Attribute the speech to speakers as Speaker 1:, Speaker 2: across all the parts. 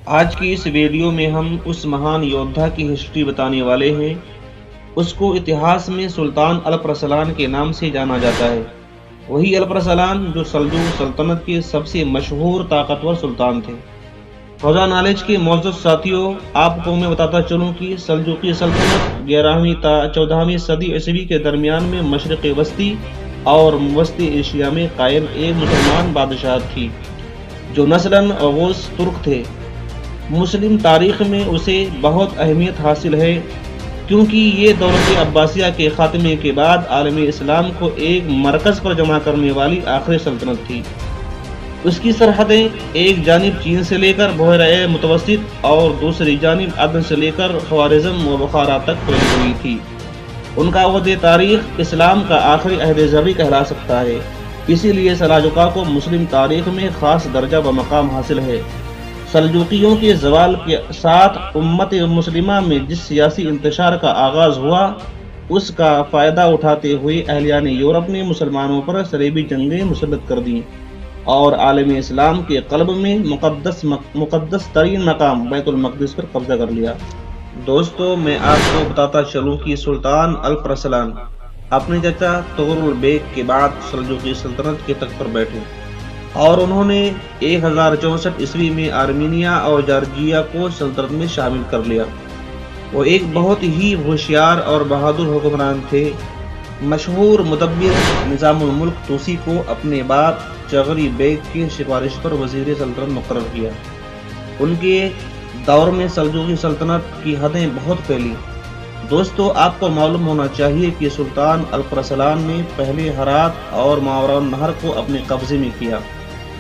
Speaker 1: آج کی اس ویڈیو میں ہم اس مہان یودھا کی ہسٹری بتانے والے ہیں۔ اس کو اتہاس میں سلطان الپ ارسلان کے نام سے جانا جاتا ہے۔ وہی الپ ارسلان جو سلجوق سلطنت کے سب سے مشہور طاقتور سلطان تھے۔ روزہ نالج کے معزز ساتھیوں، آپ کو میں بتاتا چلوں کہ سلجوقی سلطنت 11ویں تا 14ویں صدی عیسوی کے درمیان میں مشرق وسطی اور وسطی ایشیا میں قائم ایک مسلمان بادشاہ تھی جو نسلاً اوغوز ترک تھے۔ مسلم تاریخ میں اسے بہت اہمیت حاصل ہے کیونکہ یہ دولت عباسیہ کے خاتمے کے بعد عالم اسلام کو ایک مرکز پر جمع کرنے والی آخری سلطنت تھی۔ اس کی سرحدیں ایک جانب چین سے لے کر بحیرہ متوسط اور دوسری جانب عدن سے لے کر خوارزم و بخارا تک پھیلی ہوئی تھی۔ ان کا عہد تاریخ اسلام کا آخری عہد زرعی کہلا سکتا ہے، اسی لیے سلاجقہ کو مسلم تاریخ میں خاص درجہ و مقام حاصل ہے۔ سلجوقیوں کے زوال کے ساتھ امت مسلمہ میں جس سیاسی انتشار کا آغاز ہوا، اس کا فائدہ اٹھاتے ہوئے اہلیان یورپ نے مسلمانوں پر صلیبی جنگیں مسلط کر دیں اور عالم اسلام کے قلب میں مقدس ترین مقام بیت المقدس پر قبضہ کر لیا۔ دوستو، میں آپ کو بتاتا چلوں کہ سلطان الپ ارسلان اپنے چچا طغرل بیگ کے بعد سلجوقی سلطنت کے تخت پر بیٹھے اور انہوں نے 1064 عیسوی میں آرمینیا اور جارجیا کو سلطنت میں شامل کر لیا۔ وہ ایک بہت ہی ہوشیار اور بہادر حکمران تھے۔ مشہور مدبر نظام الملک توسی کو اپنے باپ چغری بیگ کی سفارش پر وزیر سلطنت مقرر کیا۔ ان کے دور میں سلجوقی سلطنت کی حدیں بہت پھیلی۔ دوستو، آپ کو معلوم ہونا چاہیے کہ سلطان الپ ارسلان نے پہلے ہرات اور ماوراء النہر کو اپنے قبضے میں کیا،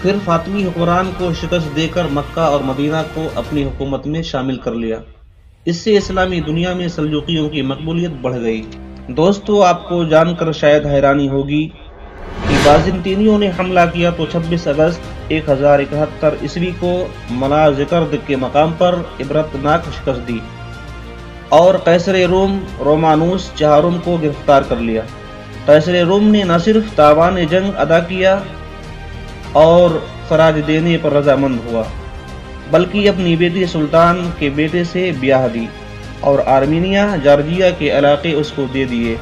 Speaker 1: پھر فاطمی حکمران کو شکست دے کر مکہ اور مدینہ کو اپنی حکومت میں شامل کر لیا۔ اس سے اسلامی دنیا میں سلجوقیوں کی مقبولیت بڑھ گئی۔ دوستو، آپ کو جان کر شاید حیرانی ہوگی کہ بازنطینیوں نے حملہ کیا تو 26 اگست 1071 عیسوی کو ملازکرد کے مقام پر عبرتناک شکست دی اور قیصر روم رومانوس چہارم کو گرفتار کر لیا۔ قیصر روم نے نہ صرف تاوان جنگ ادا کیا اور خراج دینے پر رضامند ہوا، بلکہ اپنی بیٹی سلطان کے بیٹے سے بیاہ دی اور آرمینیا جارجیا کے علاقے اس کو دے دیے۔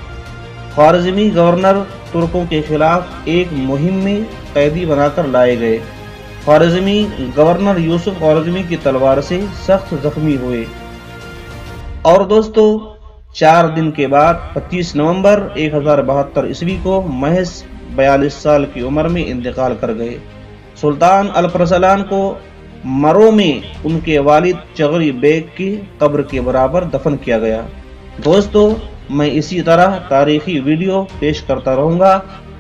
Speaker 1: خوارزمی گورنر ترکوں کے خلاف ایک مہم میں قیدی بنا کر لائے گئے۔ خوارزمی گورنر یوسف خوارزمی کی تلوار سے سخت زخمی ہوئے اور دوستو 4 دن کے بعد 25 نومبر 1072 عیسوی کو محض 42 سال کی عمر میں انتقال کر گئے۔ سلطان الپ ارسلان کو مرو میں ان کے والد چغری بیگ کی قبر کے برابر دفن کیا گیا۔ دوستو، میں اسی طرح تاریخی ویڈیو پیش کرتا رہوں گا۔